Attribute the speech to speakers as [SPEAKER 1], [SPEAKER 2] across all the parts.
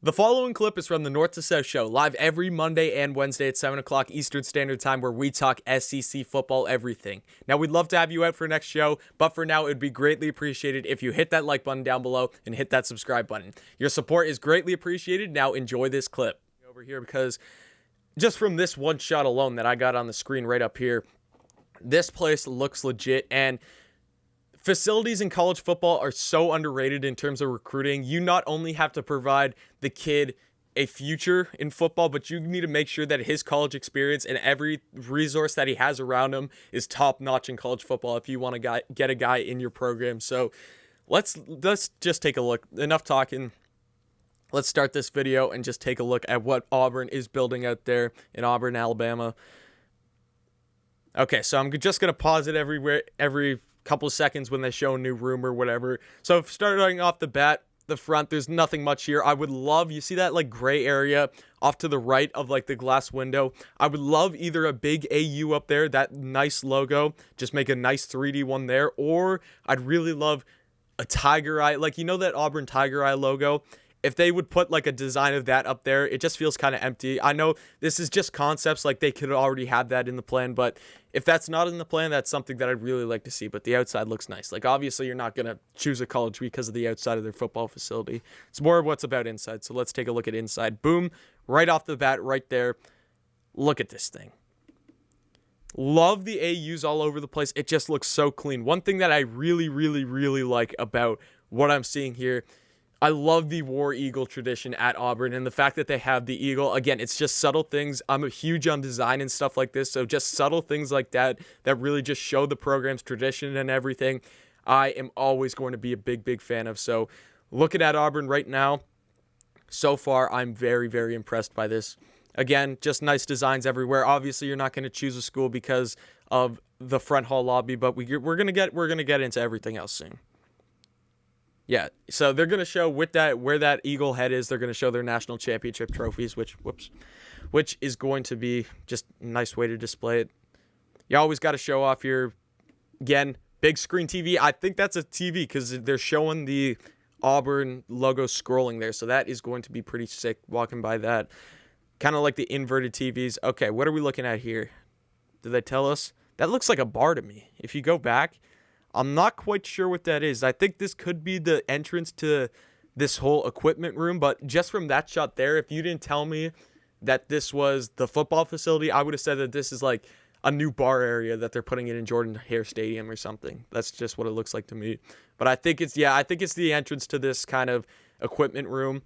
[SPEAKER 1] The following clip is from the North to South Show, live every Monday and Wednesday at 7 o'clock Eastern Standard Time, where we talk SEC football everything. Now, we'd love to have you out for next show, but for now, it would be greatly appreciated if you hit that like button down below and hit that subscribe button. Your support is greatly appreciated. Now, enjoy this clip. Over here, because just from this one shot alone that I got on the screen right up here, this place looks legit, and facilities in college football are so underrated in terms of recruiting. You not only have to provide the kid a future in football, but you need to make sure that his college experience and every resource that he has around him is top-notch in college football if you want to get a guy in your program. So let's just take a look. Enough talking. Let's start this video and just take a look at what Auburn is building out there in Auburn, Alabama. Okay, so I'm just going to pause it every couple of seconds when they show a new room or whatever. So starting off the bat, the front, there's nothing much here. I would love, you see that like gray area off to the right of like the glass window? I would love either a big AU up there, that nice logo, just make a nice 3D one there, or I'd really love a tiger eye, like, you know, that Auburn tiger eye logo? If they would put like a design of that up there, it just feels kind of empty. I know this is just concepts, like they could already have that in the plan, but if that's not in the plan, that's something that I'd really like to see. But the outside looks nice. Like, obviously you're not going to choose a college because of the outside of their football facility. It's more of what's about inside. So let's take a look at inside. Boom, right off the bat, right there. Look at this thing. Love the AUs all over the place. It just looks so clean. One thing that I really, really, really like about what I'm seeing here, I love the War Eagle tradition at Auburn, and the fact that they have the eagle. Again, it's just subtle things. I'm a huge on design and stuff like this, so just subtle things like that that really just show the program's tradition and everything, I am always going to be a big, big fan of. So looking at Auburn right now, so far, I'm very, very impressed by this. Again, just nice designs everywhere. Obviously, you're not going to choose a school because of the front hall lobby, but we're gonna get into everything else soon. Yeah, so they're going to show with that where that eagle head is. They're going to show their national championship trophies, which is going to be just a nice way to display it. You always got to show off your, again, big screen TV. I think that's a TV because they're showing the Auburn logo scrolling there, so that is going to be pretty sick walking by that. Kind of like the inverted TVs. Okay, what are we looking at here? Did they tell us? That looks like a bar to me. If you go back, I'm not quite sure what that is. I think this could be the entrance to this whole equipment room, but just from that shot there, if you didn't tell me that this was the football facility, I would have said that this is like a new bar area that they're putting it in Jordan-Hare Stadium or something. That's just what it looks like to me. But I think it's the entrance to this kind of equipment room.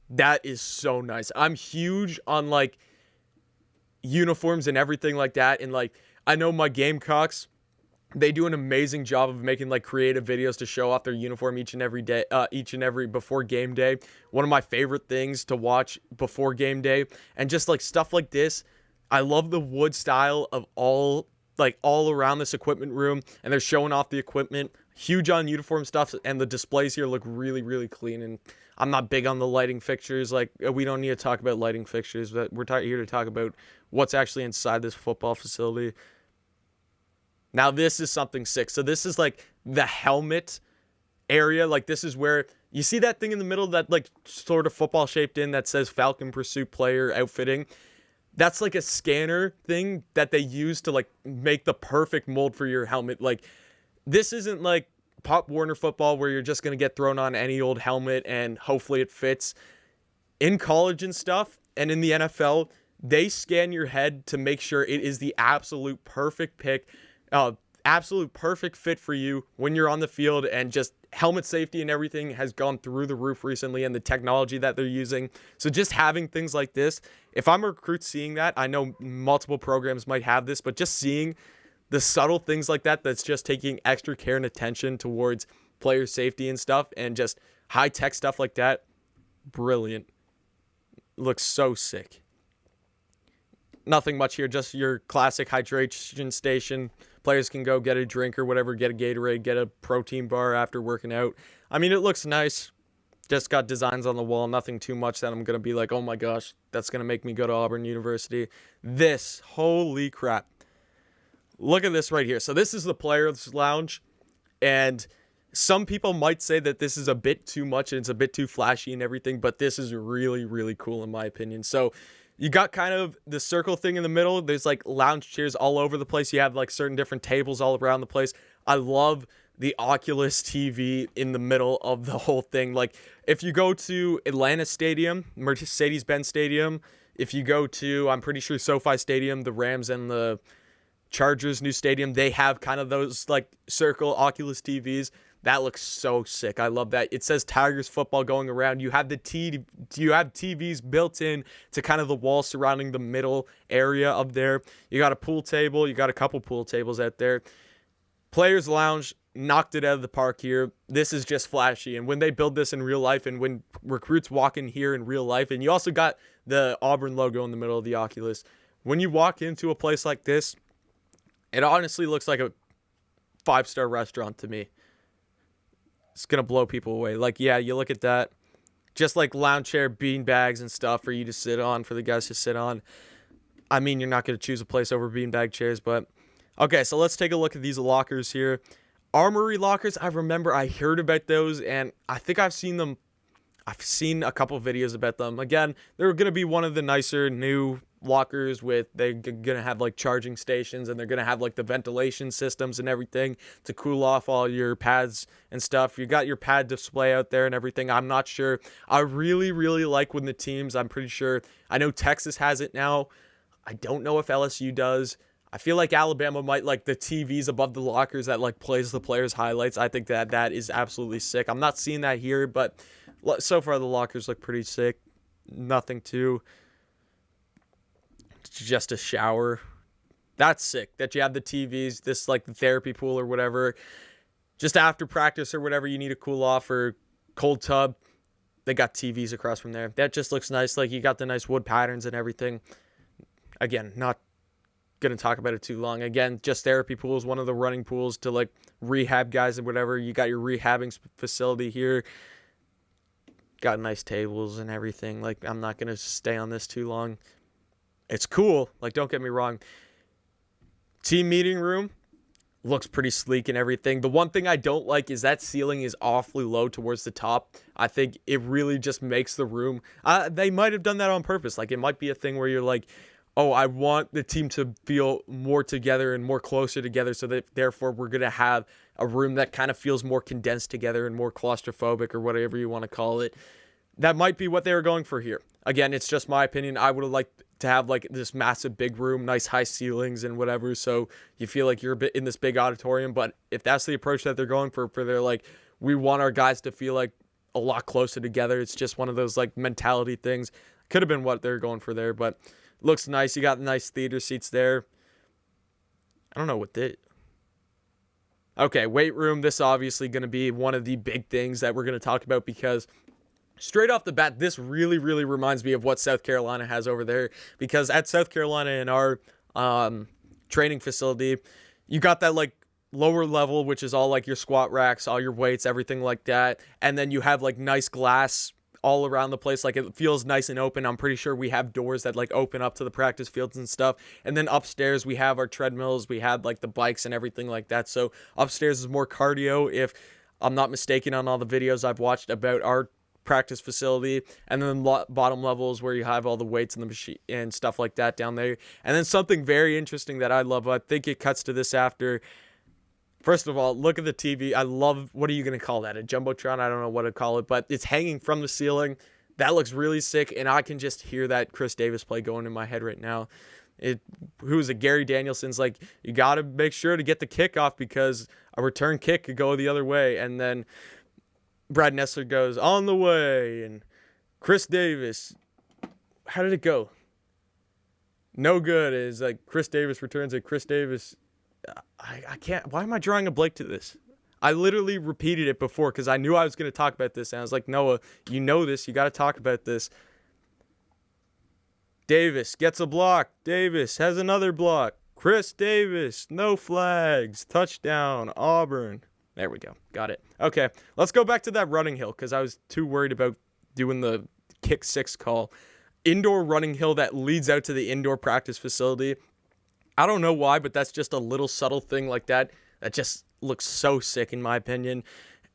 [SPEAKER 1] That is so nice. I'm huge on like uniforms and everything like that, and like I know my Gamecocks, they do an amazing job of making like creative videos to show off their uniform each and every before game day. One of my favorite things to watch before game day, and just like stuff like this. I love the wood style of all around this equipment room, and they're showing off the equipment. Huge on uniform stuff, and the displays here look really, really clean. And I'm not big on the lighting fixtures. Like, we don't need to talk about lighting fixtures, but we're here to talk about what's actually inside this football facility. Now, this is something sick. So this is like the helmet area. Like, this is where you see that thing in the middle, that like sort of football shaped in that says Falcon Pursuit Player Outfitting. That's like a scanner thing that they use to like make the perfect mold for your helmet. Like, this isn't like Pop Warner football where you're just going to get thrown on any old helmet and hopefully it fits. In college and stuff, and in the NFL, they scan your head to make sure it is the absolute perfect pick. Absolute perfect fit for you when you're on the field, and just helmet safety and everything has gone through the roof recently, and the technology that they're using. So just having things like this, if I'm a recruit seeing that, I know multiple programs might have this, but just seeing the subtle things like that, that's just taking extra care and attention towards player safety and stuff, and just high tech stuff like that, brilliant. Looks so sick. Nothing much here, just your classic hydration station. Players can go get a drink or whatever, get a Gatorade, get a protein bar after working out. I mean, it looks nice. Just got designs on the wall, nothing too much that I'm going to be like, oh my gosh, that's going to make me go to Auburn University. This, holy crap. Look at this right here. So this is the Players Lounge, and Some people might say that this is a bit too much and it's a bit too flashy and everything, but this is really, really cool in my opinion. So you got kind of the circle thing in the middle. There's like lounge chairs all over the place. You have like certain different tables all around the place. I love the Oculus TV in the middle of the whole thing. Like if you go to Atlanta Stadium, Mercedes-Benz Stadium, if you go to, I'm pretty sure SoFi Stadium, the Rams and the Chargers new stadium, they have kind of those like circle Oculus TVs. That looks so sick. I love that. It says Tigers football going around. You have you have TVs built in to kind of the wall surrounding the middle area of there. You got a pool table. You got a couple pool tables out there. Players Lounge knocked it out of the park here. This is just flashy. And when they build this in real life and when recruits walk in here in real life, and you also got the Auburn logo in the middle of the Oculus. When you walk into a place like this, it honestly looks like a 5-star restaurant to me. It's going to blow people away. Like, yeah, you look at that. Just like lounge chair, bean bags and stuff for you to sit on, for the guys to sit on. I mean, you're not going to choose a place over beanbag chairs, but... Okay, so let's take a look at these lockers here. Armory lockers, I remember I heard about those, and I think I've seen them. I've seen a couple videos about them. Again, they're going to be one of the nicer new lockers they're going to have like charging stations, and they're going to have like the ventilation systems and everything to cool off all your pads and stuff. You got your pad display out there and everything. I'm not sure. I really, really like when the teams, I'm pretty sure, I know Texas has it now. I don't know if LSU does. I feel like Alabama might like the TVs above the lockers that like plays the players' highlights. I think that is absolutely sick. I'm not seeing that here, but so far the lockers look pretty sick. Nothing too. Just a shower. That's sick that you have the TVs, this like the therapy pool or whatever. Just after practice or whatever, you need to cool off or cold tub. They got TVs across from there. That just looks nice. Like you got the nice wood patterns and everything. Again, not going to talk about it too long. Again, just therapy pools, one of the running pools to like rehab guys and whatever. You got your rehabbing facility here. Got nice tables and everything. Like I'm not going to stay on this too long. It's cool. Like don't get me wrong. Team meeting room looks pretty sleek and everything. The one thing I don't like is that ceiling is awfully low towards the top. I think it really just makes the room. They might have done that on purpose. Like it might be a thing where you're like, oh, I want the team to feel more together and more closer together so that therefore we're going to have a room that kind of feels more condensed together and more claustrophobic or whatever you want to call it. That might be what they were going for here. Again, it's just my opinion. I would have liked to have like this massive big room, nice high ceilings and whatever, so you feel like you're a bit in this big auditorium. But if that's the approach that they're going for they're like, we want our guys to feel like a lot closer together. It's just one of those like mentality things. Could have been what they're going for there, but looks nice. You got nice theater seats there. I don't know what they... Okay, weight room. This is obviously going to be one of the big things that we're going to talk about because straight off the bat, this really, really reminds me of what South Carolina has over there. Because at South Carolina in our training facility, you got that like lower level, which is all like your squat racks, all your weights, everything like that. And then you have like nice glass all around the place. Like it feels nice and open. I'm pretty sure we have doors that like open up to the practice fields and stuff. And then upstairs we have our treadmills, we have like the bikes and everything like that. So upstairs is more cardio, if I'm not mistaken, on all the videos I've watched about our practice facility. And then bottom levels where you have all the weights and the machine and stuff like that down there. And then something very interesting that I love, I think it cuts to this after. First of all, look at the TV. I love, what are you going to call that? A Jumbotron? I don't know what to call it, but it's hanging from the ceiling. That looks really sick, and I can just hear that Chris Davis play going in my head right now. Who's it? Gary Danielson's like, you got to make sure to get the kickoff because a return kick could go the other way. And then Brad Nessler goes, on the way, and Chris Davis, how did it go? No good. Is like Chris Davis returns it. Chris Davis... I can't. Why am I drawing a blank to this? I literally repeated it before because I knew I was going to talk about this. And I was like, Noah, you know this. You got to talk about this. Davis gets a block. Davis has another block. Chris Davis, no flags. Touchdown, Auburn. There we go. Got it. Okay, let's go back to that running hill because I was too worried about doing the kick six call. Indoor running hill that leads out to the indoor practice facility. I don't know why, but that's just a little subtle thing like that. That just looks so sick in my opinion.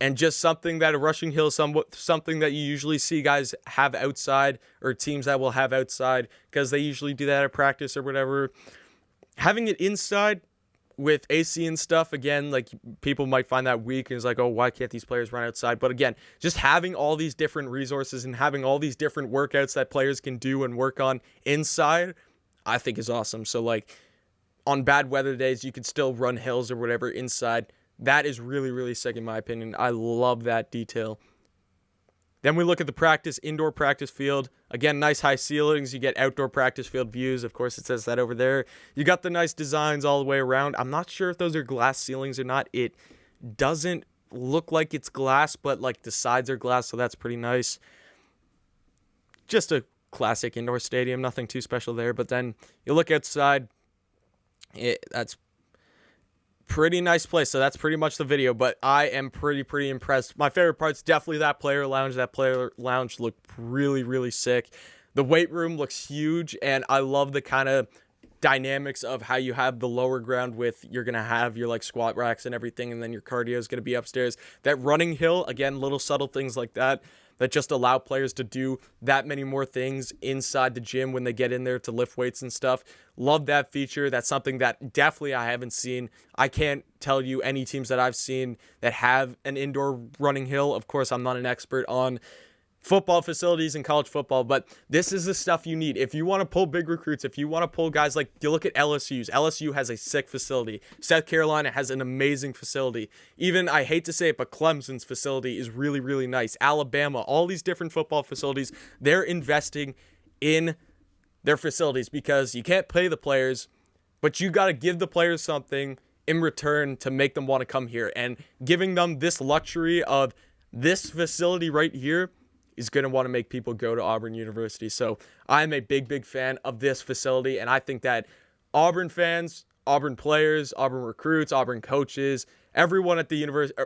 [SPEAKER 1] and just something that a rushing hill, something that you usually see guys have outside, or teams that will have outside, because they usually do that at practice or whatever. Having it inside with AC and stuff, again, like, people might find that weak, and it's like, oh, why can't these players run outside? But again, just having all these different resources and having all these different workouts that players can do and work on inside, I think is awesome. So, like, on bad weather days, you could still run hills or whatever inside. That is really, really sick in my opinion. I love that detail. Then we look at the indoor practice field. Again, nice high ceilings. You get outdoor practice field views. Of course, it says that over there. You got the nice designs all the way around. I'm not sure if those are glass ceilings or not. It doesn't look like it's glass, but like the sides are glass, so that's pretty nice. Just a classic indoor stadium. Nothing too special there. But then you look outside. That's pretty nice place. So that's pretty much the video, but I am pretty impressed. My favorite part's definitely that player lounge. That player lounge looked really, really sick. The weight room looks huge, and I love the kind of dynamics of how you have the lower ground with, you're going to have your like squat racks and everything, and then your cardio is going to be upstairs. That running hill, again, little subtle things like that just allow players to do that many more things inside the gym when they get in there to lift weights and stuff. Love that feature. That's something that definitely I haven't seen. I can't tell you any teams that I've seen that have an indoor running hill. Of course, I'm not an expert on football facilities in college football, but this is the stuff you need if you want to pull big recruits. If you want to pull guys, like, you look at LSU has a sick facility. South Carolina has an amazing facility. Even, I hate to say it, but Clemson's facility is really, really nice. Alabama, all these different football facilities, they're investing in their facilities because you can't pay the players, but you got to give the players something in return to make them want to come here. And giving them this luxury of this facility right here is going to want to make people go to Auburn University. So I'm a big fan of this facility, and I think that Auburn fans, Auburn players, Auburn recruits, Auburn coaches, everyone at the university,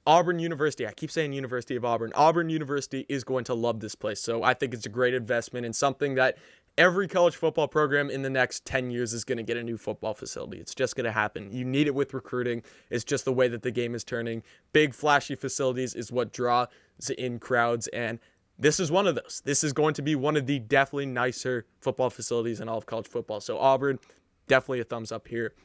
[SPEAKER 1] Auburn University, I keep saying University of Auburn, Auburn University is going to love this place. So I think it's a great investment and something that every college football program in the next 10 years is going to get a new football facility. It's just going to happen. You need it with recruiting. It's just the way that the game is turning. Big, flashy facilities is what draws in crowds, and this is one of those. This is going to be one of the definitely nicer football facilities in all of college football. So Auburn, definitely a thumbs up here.